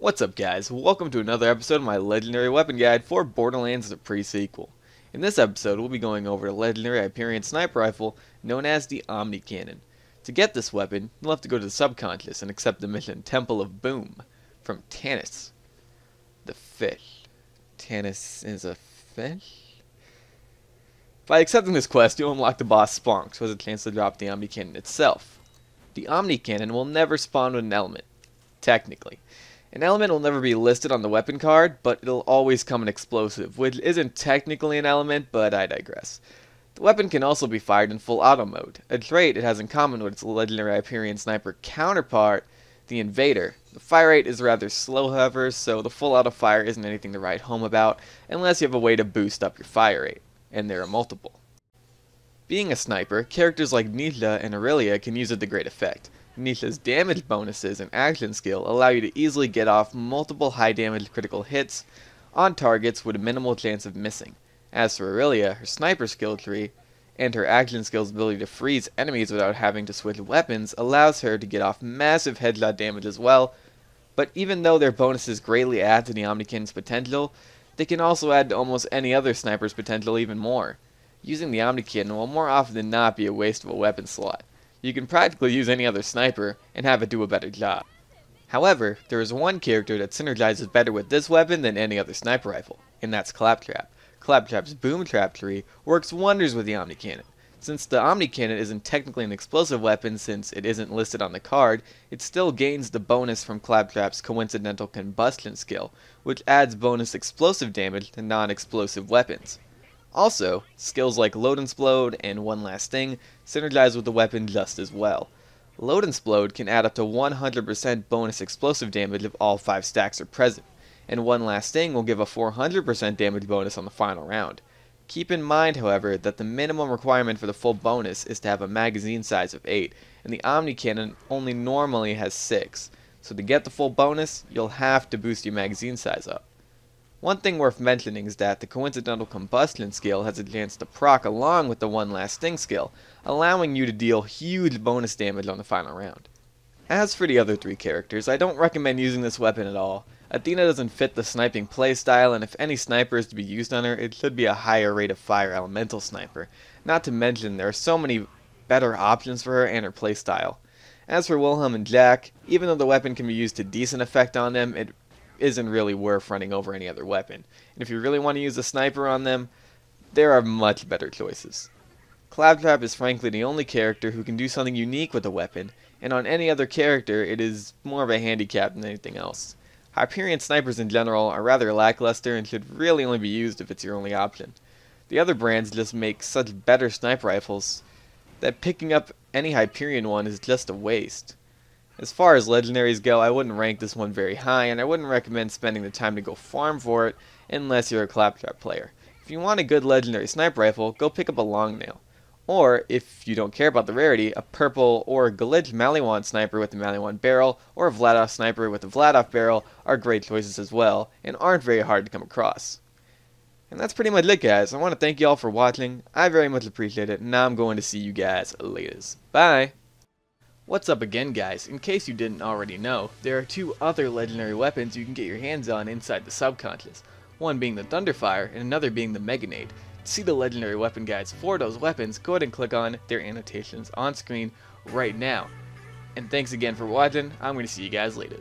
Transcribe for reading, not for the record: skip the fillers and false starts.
What's up guys, welcome to another episode of my Legendary Weapon Guide for Borderlands the Pre-Sequel. In this episode we'll be going over the Legendary Hyperion Sniper Rifle known as the Omnicannon. To get this weapon, you'll have to go to the subconscious and accept the mission Temple of Boom from Tannis. The fish. Tannis is a fish? By accepting this quest, you'll unlock the boss Spunk, who has a chance to drop the Omnicannon itself. The Omnicannon will never spawn with an element, technically. An element will never be listed on the weapon card, but it'll always come an explosive, which isn't technically an element, but I digress. The weapon can also be fired in full auto mode, a trait it has in common with its Legendary Hyperion Sniper counterpart, the Invader. The fire rate is rather slow however, so the full auto fire isn't anything to write home about, unless you have a way to boost up your fire rate, and there are multiple. Being a sniper, characters like Nisha and Aurelia can use it to great effect. Nisha's damage bonuses and action skill allow you to easily get off multiple high damage critical hits on targets with a minimal chance of missing. As for Aurelia, her sniper skill tree and her action skill's ability to freeze enemies without having to switch weapons allows her to get off massive headshot damage as well, but even though their bonuses greatly add to the Omnicannon's potential, they can also add to almost any other sniper's potential even more. Using the Omnicannon will more often than not be a waste of a weapon slot. You can practically use any other sniper and have it do a better job. However, there is one character that synergizes better with this weapon than any other sniper rifle, and that's Claptrap. Claptrap's boom trap tree works wonders with the Omnicannon. Since the Omnicannon isn't technically an explosive weapon since it isn't listed on the card, it still gains the bonus from Claptrap's coincidental combustion skill, which adds bonus explosive damage to non-explosive weapons. Also, skills like Load and Explode and One Last Thing synergize with the weapon just as well. Load and Explode can add up to 100% bonus explosive damage if all 5 stacks are present, and One Last Thing will give a 400% damage bonus on the final round. Keep in mind, however, that the minimum requirement for the full bonus is to have a magazine size of 8, and the Omnicannon only normally has 6, so to get the full bonus, you'll have to boost your magazine size up. One thing worth mentioning is that the coincidental combustion skill has a chance to proc along with the One Last Thing skill, allowing you to deal huge bonus damage on the final round. As for the other 3 characters, I don't recommend using this weapon at all. Athena doesn't fit the sniping playstyle, and if any sniper is to be used on her, it should be a higher rate of fire elemental sniper. Not to mention, there are so many better options for her and her playstyle. As for Wilhelm and Jack, even though the weapon can be used to decent effect on them, it isn't really worth running over any other weapon. And if you really want to use a sniper on them, there are much better choices. Claptrap is frankly the only character who can do something unique with the weapon, and on any other character it is more of a handicap than anything else. Hyperion snipers in general are rather lackluster and should really only be used if it's your only option. The other brands just make such better sniper rifles that picking up any Hyperion one is just a waste. As far as legendaries go, I wouldn't rank this one very high, and I wouldn't recommend spending the time to go farm for it unless you're a Claptrap player. If you want a good legendary sniper rifle, go pick up a Longnail. Or, if you don't care about the rarity, a purple or glitch Maliwan sniper with a Maliwan barrel, or a Vladov sniper with a Vladov barrel are great choices as well, and aren't very hard to come across. And that's pretty much it guys. I want to thank you all for watching. I very much appreciate it, and now I'm going to see you guys later. Bye! What's up again guys, in case you didn't already know, there are 2 other legendary weapons you can get your hands on inside the subconscious, one being the Thunderfire and another being the Meganade. To see the legendary weapon guides for those weapons, go ahead and click on their annotations on screen right now. And thanks again for watching, I'm going to see you guys later.